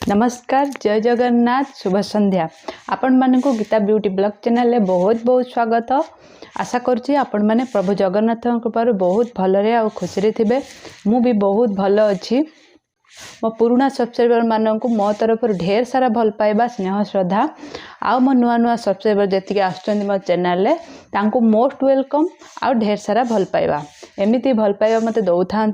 नमस्कार, जय जगन्नाथ, शुभ संध्या। आपण मानकु गीता ब्यूटी ब्लॉग चैनल बहुत बहुत स्वागत। आशा करुँची आपण माने प्रभु जगन्नाथ कृपार बहुत भलरे आ खुशी थे। मु भी बहुत भल अच्छी। मो पुराना सब्सक्राइबर मानक मो तरफ ढेर सारा भल पाइबा स्नेह श्रद्धा आउ मो नुआ नुआ सब्सक्राइबर जी आसुँच मो चैनल तांको मोस्ट वेलकम आउ ढेर सारा भल पाइबा एमती भल पाइबा मत दौ था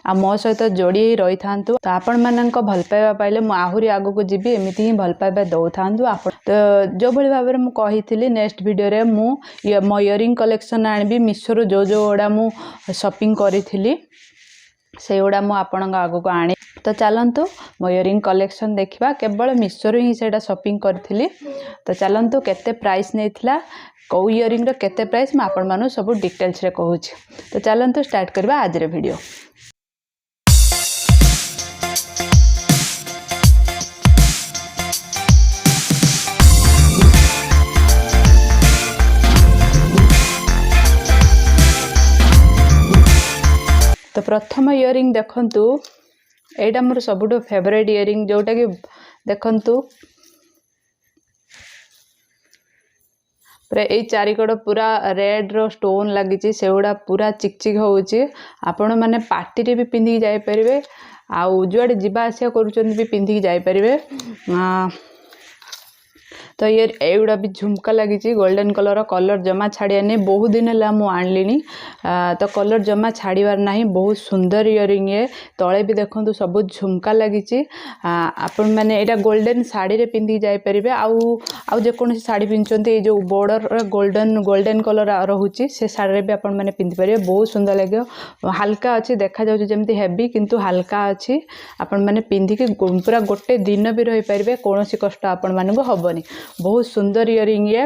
आ मो सहित जोड़ी रही था। तो आपण मानक भल पाइबा पाइले मु आहुरी आगु को जीवी एमती ही भल पाइबा दौ था। तो जो भाई भाव में मुझे नेक्स्ट वीडियो रे मो इयरिंग कलेक्शन आनी मिशो जो जो गुड़ा मु शॉपिंग करी से गुड़ा मु आपण आगु को आनी। तो चलतु मो इयरिंग कलेक्शन देखा केवल मिशो ही से शॉपिंग करी। तो चलतु केते प्राइस नहीं थिला कौ इयरिंग केते प्राइस मैं आपण मानु सब डिटेल्स रे कहूँ। तो चलतु स्टार्ट करबा आज रे वीडियो। तो प्रथम इयरिंग देखंतु एटा मोर सबुठो फेवरेट इयरिंग जोटा कि देखंतु पूरा यही चारिकड़ पूरा रेड रो स्टोन लगी से गुड़ा पूरा चिकचिक होउची। आपण माने पार्टी रे भी पिंधि जाई परिबे आउ जुआडे जिबा आसिया करूचन भी पिंधि जाई परिबे। तो ये एगुड़ा भी झुमका लगी गोल्डन कलर जमा छाड़ियानी बहुत दिन है मु आनलिनी। तो कलर जमा छाड़ार ना बहुत सुंदर इयरिंग ये तले भी देखो सब झुमका लगी। आपण मैंने यहाँ गोल्डन साड़ी रे पिंधि जाई परिबे आउ जेकोसी साड़ी पिंधुंटे जो बॉर्डर गोल्डन कलर रोचे से साड़ी भी आपण मैंने पिंधि पारे बहुत सुंदर लगे। हल्का अच्छी देखा जाउछि जेमती हेवी किंतु हल्का अच्छी आपण मैंने पिंधिकी पूरा गोटे दिन भी रही पारे कौन कष्ट आपण मानक हेनी। बहुत सुंदर इयरिंग ये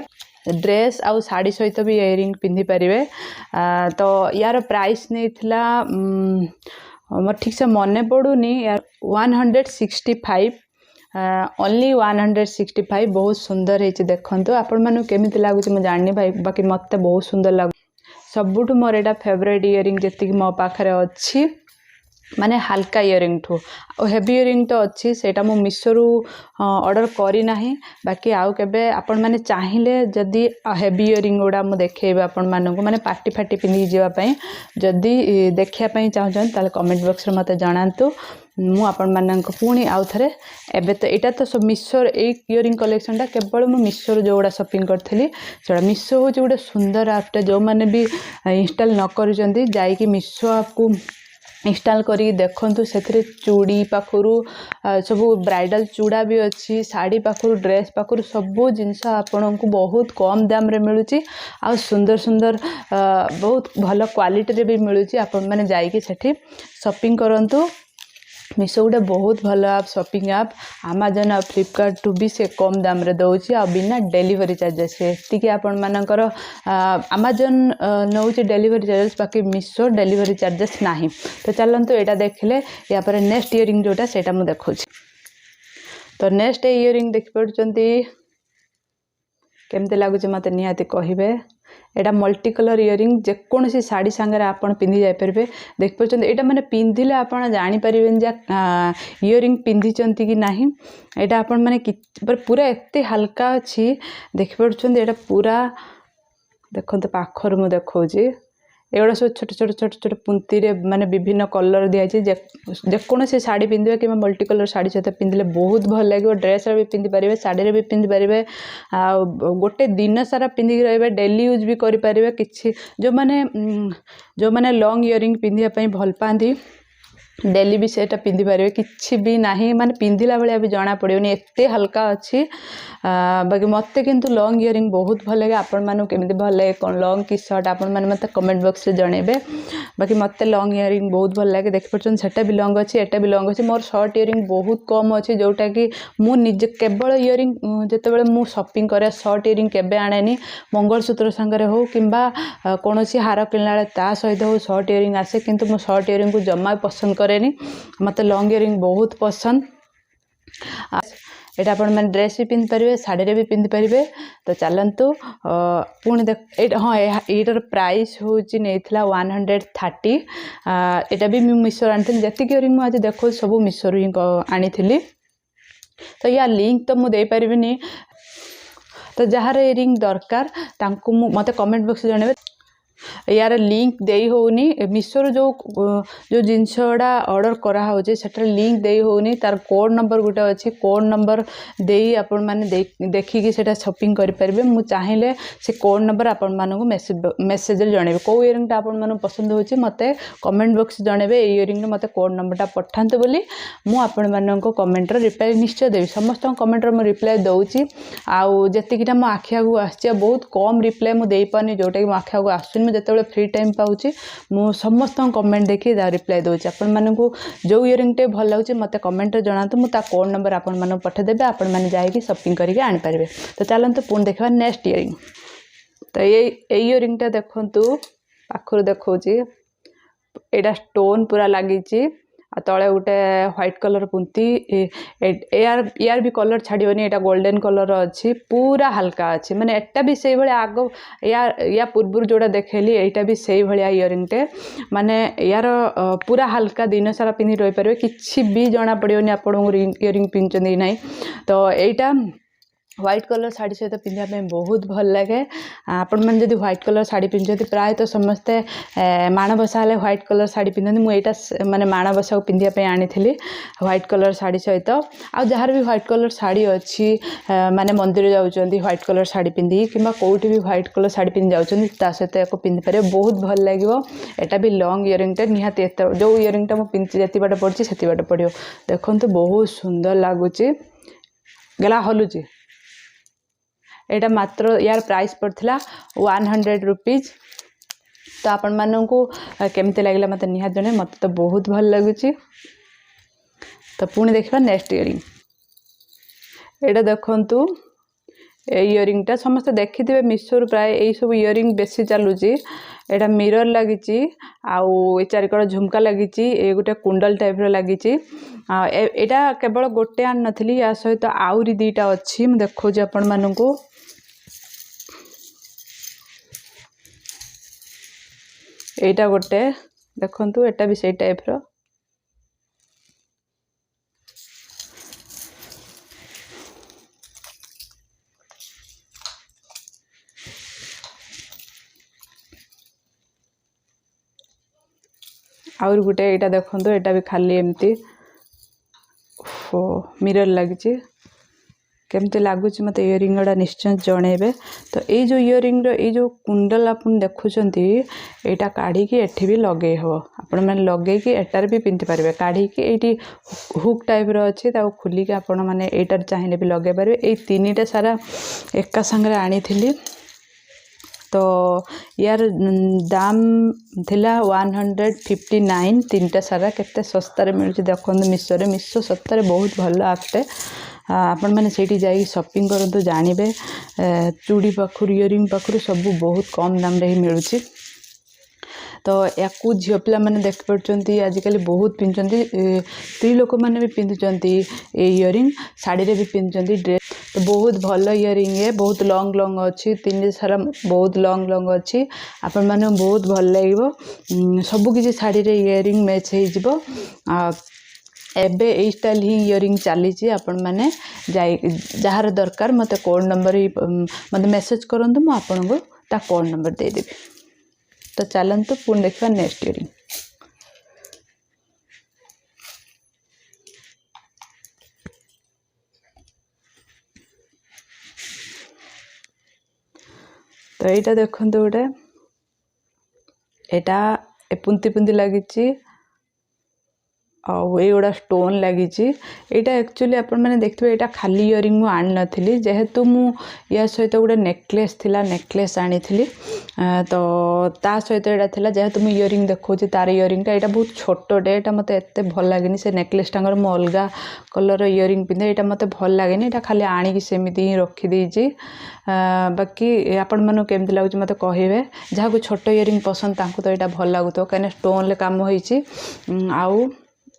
ड्रेस आउ साड़ी सहित भी इयरिंग पिंधि पारे। तो यार प्राइस नहीं थिला मोर ठीक से मन पड़ूनी यार 165 ओनली 165 बहुत सुंदर है। देखो आपण मानु केमिति लागुछि मैं जाननी भाई बाकी मत बहुत सुंदर लग सबुठ मोर एटा फेवरेट इयरिंग जी मो पाखरे अच्छी माने हल्का इयरिंग ठू हेवी इयरिंग तो अच्छी सेटा मु मिशोरू ऑर्डर करी नाही। बाकी आउ केबे आपण माने चाहिए जदि हेवी इयरिंग गुड़ा मु देखेबे आपण मानकु माने पार्टी फाटी पिंधि जीवा पई जदि देखिया पई चाहछन ताले कमेंट बॉक्स रे मते जणांतु मु आपण मानक पुणी आउ थरे एबे तो एटा तो सब मिशो एक इयरिंग कलेक्शन टा केवल मु मिशो जो गुड़ा शॉपिंग करथली सेटा मिशो हो गोटे सुंदर ऐप जो माने भी इंस्टॉल न करिसंती जाई कि मिशो ऐप को इंस्टॉल करी देखंतु से चूड़ी पाखरु सब ब्राइडल चूड़ा भी अच्छी साड़ी पाखरु ड्रेस पाखरु सबू जिनस आपण को बहुत कम दाम रे मिलुची आ सुंदर सुंदर बहुत भल क्वालिटी रे भी मिलुची। आपण माने जाई कि सेठी शॉपिंग करंतु। मिशो गोटे बहुत भल ऐप शॉपिंग ऐप अमेजन और फ्लिपकार्ट टू भी से कम दाम रे दउची आ बिना डिलीवरी चार्जेस एतिकी आपण मानकर अमेजन नउची डिलीवरी चार्जेस बाकी मिशो डिलीवरी चार्जेस नाही। तो चलंतु एटा देखले या पर नेक्स्ट इयरिंग जोटा सेटा मु देखुची। तो नेक्स्ट इयरिंग देख पड़चंती केमते लागुची मते निहाती कहिबे। एटा मल्टी कलर इयरिंग जेकोसी साड़ी सांगे आपण पिंधि जाई परिबे देख पड़चंती एटा माने पिंधिले आपण जानि परिबेन जे इयरिंग पिंधिचंती कि नाही। एटा आपण माने पूरा एते हल्का अछि देख पड़चंती एटा पूरा देखंत पाखर मु देखौजी एगुड़ा सब छोट छोट छोट छोट पुंती रे माने विभिन्न कलर दिखाई जेकोसी साड़ी पिंधे कि मल्टी कलर साड़ी सहित पिंधले बहुत भल लगे। ड्रेस भी पिंधि पारे साड़ी रे भी पिंधि पारे आ गोटे दिन सारा पिंधिक रहिबे डेली यूज भी करि पारे। किछि जो माने लॉन्ग इयरिंग पिंधिया पई भल पांदी डेली भी सेटा पिंधि पारे किछि भी नाही माने पिंधिला बेले भी जाना पड़ियोनी एते हल्का अच्छी। बाकी मते किंतु लॉन्ग इयरिंग बहुत भल लगे। आपण मानु केमिति भल लगे कोन लॉन्ग की शॉर्ट आपण माने मते कमेंट बॉक्स रे जणेबे। बाकी मते लॉन्ग इयरिंग बहुत भल लगे देख परछन सेटा भी लॉन्ग अछि एटा भी लॉन्ग अछि। मोर शॉर्ट इयरिंग बहुत कम अछि जोटा कि मु निजे केवल इयरिंग जते बेले मु शॉपिंग करे शॉर्ट इयरिंग केबे आनेनी मंगलसूत्र संगरे हो किंबा कोनोसी हार किनला ता सहित हो शॉर्ट इयरिंग आसे किंतु मु शॉर्ट इयरिंग को जम्मा पसंद करेनी मते लॉन्ग इयरिंग बहुत पसंद। एटा आपण माने ड्रेस भी पिंधि पारे साड़ी रे भी पिंधि पारे। तो चलंतु पुणी देख हाँ यार प्राइस होची नेथिला 130। एटा भी मिशो आनी जी इयरिंग आज देखो सब मिशो ही आनी। तो या लिंक तो मुझे दे पारिबिनी तो जार इयरिंग दरकार तांकु मते कमेंट बॉक्स जणेबे यार लिंक दे होनी मिशोर जो जो जिनस गुड़ा ऑर्डर करा होचे सेटर लिंक दे होनी तार कोड नंबर गुटे अच्छी कोड नंबर दे आपण माने देखिकी सेटा शॉपिंग करि परबे मु चाहिले से कोड नंबर आपण मानकु मेसेज जणेबे को इयरिंग टा आपण मानकु पसंद होची मते कमेंट बॉक्स जणेबे ए इयरिंग मते कोड नंबर टा पठांते बोली मु आपण मानकु कमेंट रो रिप्लाई निश्चय देबी समस्त कमेंट रो मु रिप्लाई दउची आउ जतिकिटा मो आखिया को आछि बहुत कम रिप्लाई मु देई पानी जोटा कि मो आखिया को आसुनी मु जते फ्री टाइम पाउची मु समस्त कमेंट देखि दा रिप्लाई दउची आपण मानकु जो इयरिंग टे भल लागुची मते कमेंट रे जणातु मु ता कोड नंबर आपण मानकु पठा देबे आपण माने जाई कि शॉपिंग करिके आनि पारबे। तो चलंतु पुन देखबा नेक्स्ट इयरिंग। तो ये इयरिंग टा देखंतु पाखरु देखौची एटा स्टोन पूरा लागिची आ तळे गोटे व्हाइट कलर पुंती यार भी कलर छाड़ियोनी एटा गोल्डन कलर अच्छी पूरा हल्का अच्छी माने एटा भी से भले आगो या पूर्व जोड़ा देखेली एटा भी से भलिया इयरिंग टे माने यार पूरा हल्का दिन सारा पिंधि रही पारे किछि भी जना पड़ियोनी आपन इयरिंग पिंचंदी नै। तो एटा व्हाइट कलर साड़ी सहित पिंधा बहुत भल लगे आपण मैंने जब व्हाइट कलर साड़ी पिंधते प्राय तो समस्ते माणबसा हेल्ले व्हाइट कलर साड़ी पिंधते मुझे माने माणबसा को पिंधापी आनी व्हाइट कलर साड़ी सहित आ जार भी व्हाइट कलर साड़ी अच्छी माने मंदिर जाऊँच व्हाइट कलर साड़ी पिंधि कि कौटी भी व्हाइट कलर साड़ी पिंधि जाऊँच ता सहित एक पिंधि पारे बहुत भल लगे। एटा भी लॉन्ग इयरिंग टे निहाती जो इयरिंग टा मुझे जी बाट पड़ी से बाट पड़ो देखो बहुत सुंदर लगुच गला हलुची एटा मात्र यार प्राइस पड़ता 100 रुपीज। तो आपण मानू केमती लगे मत निहात जने मत तो बहुत भल लगुच। तो पुणी देखा नेक्स्ट इयरिंग एटा देखंतु इयरिंग टा समस्त देखिथिबे मिशोर प्राय यही सब इयरिंग बेसी चलुची एटा मिरर लगी आउ चारिकड़ झुमका लगी ए गोटे कुंडल टाइप लगी एटा केवल गोटे आन नथली या सहित आउरी दीटा अच्छी मु देखौची आपण मानकु एटा गोटे देखंतु एटा भी से टाइप रो आउर गोटे एटा देखंतु एटा भी खाली एमती मिरर लगी केमती लगुच मत इयरिंग गुड़ा निश्चय जनइबे। तो ये जो इयरिंग रो जो कुंडल आपन देखुचंती एटा काढ़ी की एठी भी लगे हो आपण माने लगे कि एटार भी पिंधि पारबे काढ़ी की एटी हुक टाइप रो अछि ताको खुली के आपण माने एटार चाहिले भी लगे पारबे। ए तीनीटा सारा एका संगे आनी थिली तो यार दाम थिला 159 तीनटा सारा केते सस्तारे मिलुची देखंतु मिशो सत्तारे बहुत भल आपटे आपण मैंने से जाई शॉपिंग करंतु जानिबे चूड़ी पाखुर इयरिंग पाखुर सब बहुत कम दाम रे मिलुची। तो या झील पिला मैंने देख पार्टी आजिकल बहुत पिंधुंट स्त्री लोक मैंने भी पिंधुंट इयरिंग साड़ी रे भी पिंधुंट ड्रेस तो बहुत भल इयरिंग है बहुत लॉन्ग लॉन्ग अच्छी तीन सारा बहुत लॉन्ग लॉन्ग अच्छी आपण मैंने बहुत भल लगे सबकि साड़ी रे इयरिंग मैच हो एबे ए स्टाइल ही इयरिंग चली आपण मैंने जार दरकार मत कोड नंबर ही मत मेसेज करंतु मु आपन को ता कोड नंबर दे देबी। तो चलंतु पुन देखा नेक्स्ट इयरिंग। तो यहाँ देखते गोटे यहाँ पुंती पुंती लगी आउड़ा स्टोन लगी यहाँ एक्चुअली आपण मैंने देखते यहाँ खाली इयरिंग मुझे आनी नी जेहेतु या सहित गोटे नेकलेस थिला नेकलेस आनी तो ता सहित यहाँ थिला जेहेतु मुझे इयरिंग देखा तार इयरिंगटा यहाँ बहुत छोटे यहाँ मत एत भल लगे से नेकलेस टांगर मु अलग कलर इयरिंग पिंधे यहाँ मत भल लगे यहाँ खाली आणिकी सेमती ही रखीदे बाकी आपण मानू केमती लगुच मत कहे जहाँ छोट इयरिंग पसंद तांको तो यहाँ भल लगुत कहीं स्टोन काम होती आउ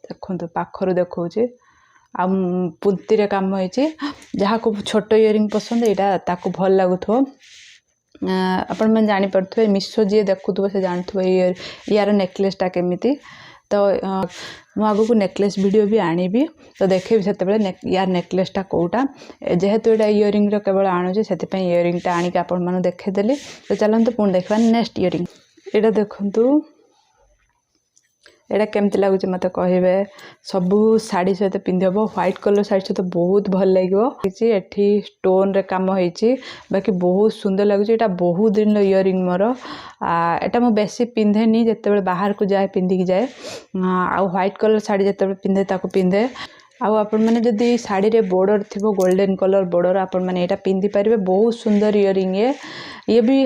देखो पाखर देखा आ पुंती रे काम होती जहाँ को छोट इयरिंग पसंद यहाँ ताको भल लगुथ आपण मैंने जानीपे मिशो जी देखुव से जानते यार नेकलेसटा केमिति। तो मु आगु नेकलेस वीडियो भी आनिबी तो देखेबी से यार नेकलेसटा कौटा जेहेतु एटा इयरिंग केवल आणुचे से इयरिंगटा आनिक आपण मानु देखेदेली। तो चलते पुणी देखा नेक्स्ट इयरिंग। एटा देखंतु एटा केमती लगुच मत कहे सबू शाढ़ी सहित पिंधि हम व्हाइट कलर शाढ़ी सहित बहुत भल लगे। एठी स्टोन रे काम होइछि बाकी बहुत सुंदर लगुच। एटा बहुत दिन इयरिंग मोर एटा मु बेसी पिंधेनी जिते बाहर को जाए पिंधिकी जाए आ व्हाइट कलर शाढ़ी जिते पिंधे ताको पिंधे आउ आपण मैंने जदि शाढ़ी रे बॉर्डर थी गोल्डन कलर बॉर्डर आपण मैंने एटा पिंधि पारे बहुत सुंदर इयरिंग ये भी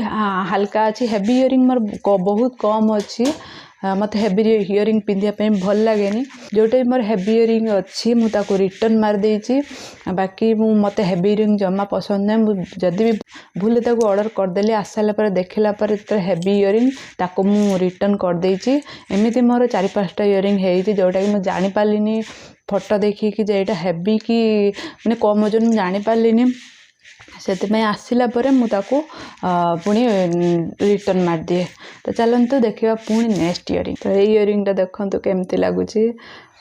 हल्का अच्छी हेवी इयरिंग मोर बहुत कम अच्छी मत हेवी इयरिंग पिंधापी भल लगे जोटा मोर हेवी इयरिंग अच्छी मुझे रिटर्न मार देछि। बाकी मत हेवी इयरिंग जमा पसंद नहीं जदि भी भूल ताको ऑर्डर करदेली आसाला पर देखला पर हेवी इयरिंग ताको मु रिटर्न कर देछि। एमिति मोर 4-5टा इयरिंग है जोटा कि मुझे जानी पालिनी फोटो देखी कि जेटा हेवी कि माने कम ओजन मुझे जानी पालिनी से आसला पुणी रिटर्न मार दिए। तो चलते देखा पुणी नेक्स्ट इयरिंग। तो ये इयरिंगटा देखो केमती लगुच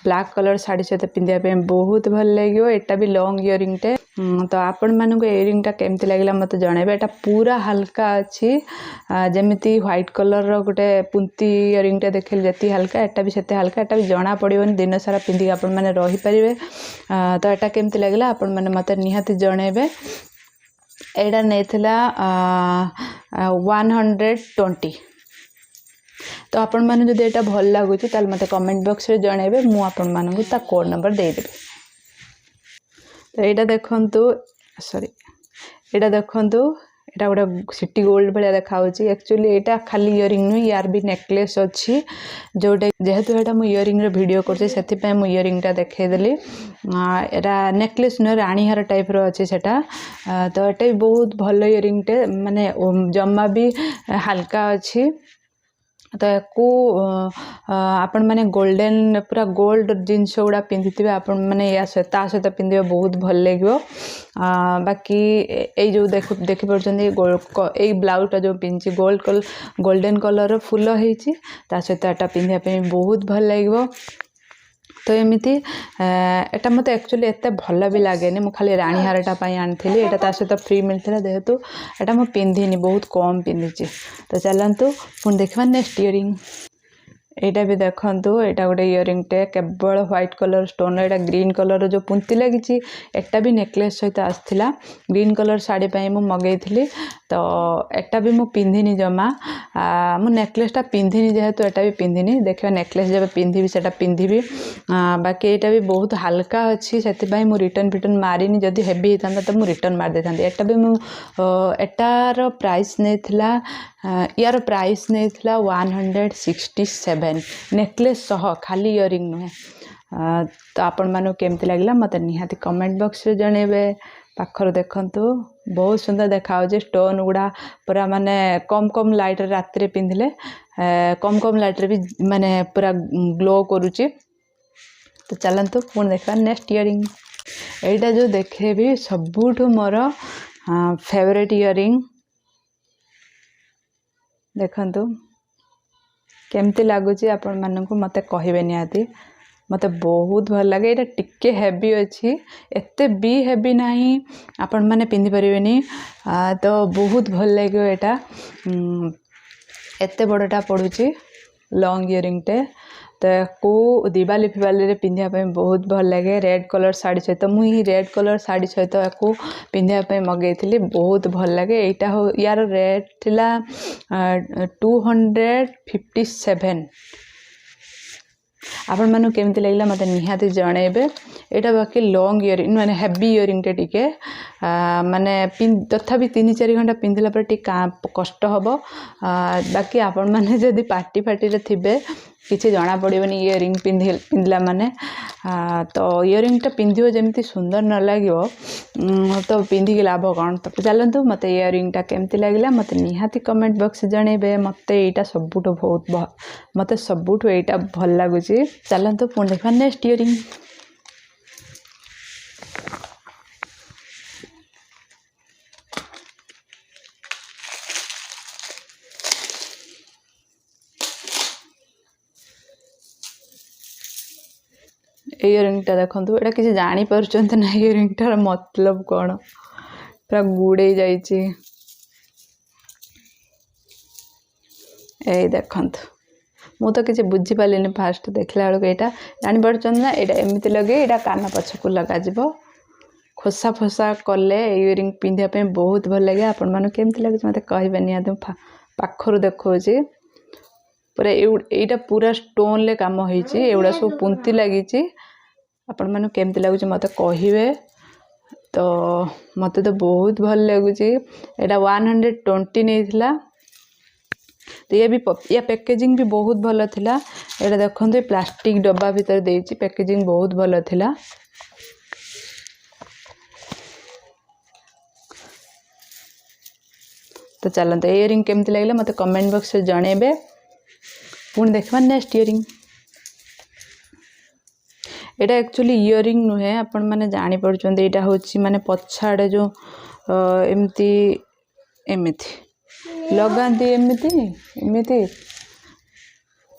ब्लैक कलर शाढ़ी सहित पिंधापी बहुत भल लगे। एटा भी लॉन्ग इयरिंगटे तो आपण मानक इयरिंगटा केमती लगे मत जनइबे। एटा पूरा हल्का अच्छी जमीती व्हाइट कलर गोटे पुंती इयरिंगटा देखिले जी हल्का एटा भी सेते हल्का एटा भी जना पड़ोनी दिन सारा पिंधिक आपण मैंने रहीपर। तो एटा केमती लगे आपण मैंने मत निहाती जनइबे। एटा नहीं 120। तो आपण मैंने जब यहाँ भल लगुच मत कमेंट बॉक्स रे जनइबे मु आपण मानकु ता कोड नंबर देदेवी। तो यहाँ देखंतु सॉरी यहाँ देखंतु एटा गोटे सिटी गोल्ड भाया देखा एक्चुअली यहाँ खाली इयरिंग नुह यार भी नेकलेस अच्छी जोटे जेहेतु यहाँ मुझे इयरिंग वीडियो कर इयरिंगटा देखईदेली। एटा नेकलेस नुह रानी हार टाइप अच्छे सेटा तो ये भी बहुत भल इयरिंगटे माने जमा भी हल्का अच्छी। तो याकू आपण मैंने गोल्डन पूरा गोल्ड जिनस गुड़ा पिंधि आपण मैंने या सहित पिंधे बहुत भल लगे। बाकी ये जो देखी पार्टी ब्लाउजटा जो पिंधि गोल्डन कलर फुल होती सहित एटा पिंधापी बहुत भल लगे। तो एमती एटा मत एक्चुअली एत भल भी लगे मु खाली रानी हारटा आनी एटा सहित फ्री मिलता जेहेतु एटा मु पिंधिनी बहुत कम पिंधि। तो चलतु पुणी देखा नेक्स्ट इयरिंग। यहाँ भी देखंतु यहाँ गोटे इयरिंगटे केवल व्हाइट कलर स्टोन एटा ग्रीन कलर जो पुंती लगी एटा भी नेकलेस सहित आसला ग्रीन कलर शाढ़ी मु मगेली। तो एटा भी मु पिंधिनी जमा मु नेकलेसटा पिंधिनी जेहेतु एटा भी पिंधिनी देखा नेकलेस जब पिंधि से पिंधि। बाकी यहाँ भी बहुत हल्का अच्छी से मु रिटर्न मारिनी जदि हेवी होता तो मु रिटर्न मार दे था। एटा भी मु एटार प्राइस नहीं यार प्राइस नहीं 167 नेकलेस सह खाली इयरिंग नुहे। तो आपण मानू केमती लगे मत निहाती कमेंट बॉक्स रे जनइबे। पाखर देखंतु बहुत सुंदर देखा स्टोन गुड़ा पूरा माने कम लाइट रात रे पिंधिले कम लाइट रे भी माने पूरा ग्लो करुची। तो चलतु पुणी देखा नेक्स्ट इयरिंग। एटा जो देखे भी सबुठु मोर फेवरेट इयरिंग देखंतु केमती लगुच आपण मानकु मते कहिबे निहाती मते बहुत भल लगे। ये टिके हेवी अच्छी एते भी हेवी नहीं आपण माने पिंधि परिबेनी तो बहुत भल लगे। एटा एते बड़टा पड़ुची लॉन्ग इयरिंगटे तो को दिवाली फिवाली रे पिंधापी बहुत भल लगे। रेड कलर शाढ़ी सहित मुझे रेड कलर शाढ़ी सहित या पिंधापी मगेली बहुत भल लगे। यहाँ हो यार रेट थिला 257। आपण मानु केमती लगे मत निहाती जनइबे। यहाँ बाकी लॉन्ग इयरिंग माने हेवी इयरिंगटे टिके माने तथापि 3-4 घंटा पिंधिला पर कष्ट हम। बाकी आपण माने जदि पार्टी फाटी रे थिबे किसी जना पड़ोनी इयरिंग पिंधला माने तो इयरिंगटा पिंधिव जमी सुंदर न लगे तो पिंधिकी लाभ कौन। तो चलतु मत इयरिंगटा केमती लगे मत निहाती कमेंट बॉक्स जनइबे। मत यहाँ सबुठु बहुत मत सबुठु यहाँ भल लगुच। चलतु पुणी देखा नेक्स्ट इयरिंग। इयरिंगटा देखो एटा किसी जानी परछंत ना इयरिंगटार मतलब कौन पूरा गुड़े जाइए यही देखंतु मु तो किसी बुझी पारे फास्ट देखला बेलू यहाँ जापर ना यहाँ एमती लगे यहाँ कान पछक लग खोसा फोसा कले इयरिंग पिंधापी बहुत भल लगे आपण मानक केमती लगे मत कहे निहत पाखर देखा पूरा यहाँ पूरा स्टोन ले काम होड़ा सब पुंती लगी आपण मानक केमती लगुच मत कहे तो मत तो बहुत भल लगुच यहाँ 120 नहीं थिला तो ये भी या पैकेजिंग भी बहुत भल थिला यहाँ देखते प्लास्टिक डब्बा भितर देछि पैकेजिंग बहुत भल थिला तो चलते इयरिंग केमती लगे मत कमेंट बॉक्स में जनइबे पुणी देखा नेक्स्ट इयरिंग यहाँ एक्चुअली इयरिंग नुहे आपण मैंने जापर यहाँ हूँ माने पछाड़े जो एमती एमती लगाती एमती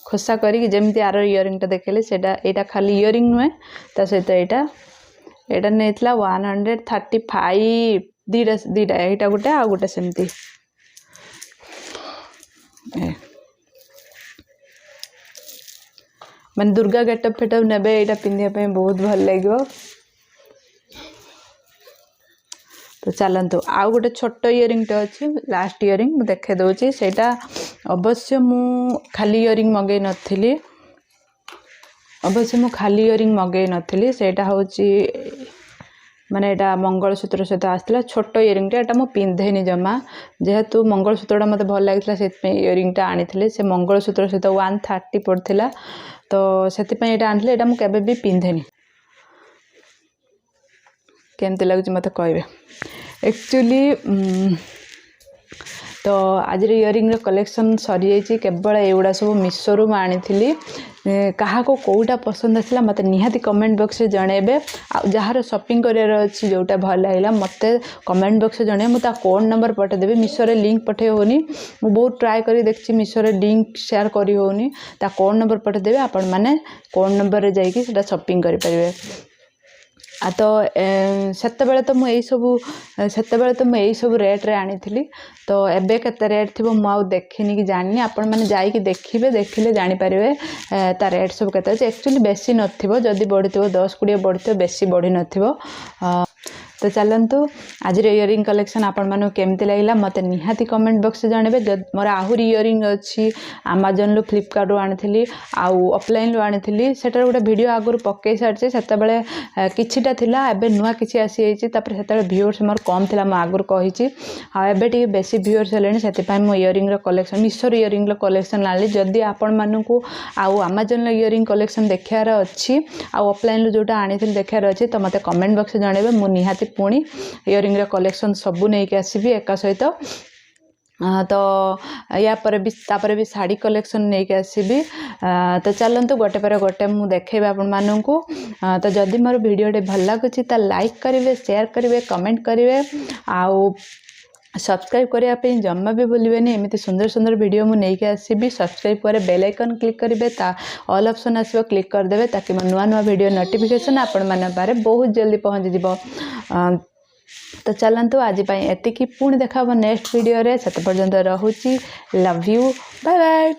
खोसा करी जमती आर इयरिंगटा देखले सेटा यहाँ खाली इयरिंग नुहे ता सहित यहाँ नहीं 135 दीटा यहाँ गोटे आ गोटे सेमती माने दुर्गा गेटअप फेटअप नेबे यहाँ पिंधापी बहुत भल लगे तो चलतु आउ गोटे छोट इयरिंगटे अच्छी लास्ट इयरिंग देखे दूसरी सेटा अवश्य मु खाली इयरिंग मगे नथिली अवश्य मु खाली इयरिंग मगे नथिली सेटा होची माने यहाँ मंगलसूत्र सहित आसला छोट इयरिंगटा यहाँ मुझे पिंधेनी जमा जेहेतु मंगलसूत्रटा मत भल लगी से इयरिंगटा आनी से मंगलसूत्र सहित 130 पड़ता तो से यहाँ आनी यहाँ मुझे भी पिंधेनी केमती लगुच मत कहे एक्चुअली तो आज इयरिंग कलेक्शन सरी जाइए केवल एगुड़ा सब मिशोरू आनी क्या कौटा पसंद आसला मत निहाती कमेंट बॉक्स में जनइबे जार शॉपिंग करार अच्छी जोटा भल लगे मत कमेंट बॉक्स में जनइबे मुझे कोड नंबर पठेदेवी मिशो रे लिंक पठे होनी मु बहुत ट्राए कर देखी मिशो रे लिंक शेयर करी होनी ता कोड नंबर पठेदेवी आपण माने कोड नंबर रे जाइए सेटा शॉपिंग करि परिबे आ तो सेतेबेले तो मुझे यही सब रेट रे आनी थी तो एबे केते रेट थी मुझे देखनी कि जानी आपण मैंने जाइए देखिए देखिले जानीपर ता रेट सब केते एक्चुअली बेसी नथिबो जदि बढ़ी 10-20 बढ़ी बेसी बढ़ी नथिबो तो चलतु आज इयरिंग कलेक्शन आपण मानू केमती लगे मत निहाती कमेंट बॉक्स में जानवे मोर आहरी इयरिंग अच्छी अमेजन लो फ्लिपकार्ट रू आनी आउ ऑफलाइन लो आनी सेटार गोटे वीडियो आगुरी पकई सारी से किछिटा थिला एबे नुआ किछि आसी जाइछि तापर सेतेबेले व्यूअर्स मोर कम थिला म आगुरी कहिछि आ एबे टिके बेसी व्यूअर्स हेलेनी सेति मो इयरिंग रो कलेक्शन मिशोर इयरिंग रो कलेक्शन आली जदि आपण मानकू आउ अमेजन लो इयरिंग कलेक्शन देखार अच्छी आउ ऑफलाइन लो जोटा आनी देखार अच्छी तो मते कमेंट बॉक्स में जानवे मु निहाती पुणी इयरिंग रो कलेक्शन सबू नहीं के आसीबी एका सहित तो या पर भी तापर भी साड़ी कलेक्शन नहीं के आसीबी तो चलतु गोटे पर गोटे मु देखेबे आपण माननकू तो जदि मोर वीडियो भल लगुची ता लाइक करिवे शेयर करिवे कमेंट करिवे आउ सब्सक्राइब करने जमा भी भूलें एमती सुंदर सुंदर वीडियो मुझे नहीं आसबि सब्सक्राइब पर बेल आइकन क्लिक करेंगे ऑल ऑप्शन आसो क्लिक करदे ताकि मो नुआ नुआ वीडियो नोटिफिकेशन आपण मान पारे बहुत जल्दी पहुँच जाव तो चलतु आज एतिकी पुणी देखा नेक्स्ट वीडियो रे सेते पर्यंत रहूची लव यू बाय बाय।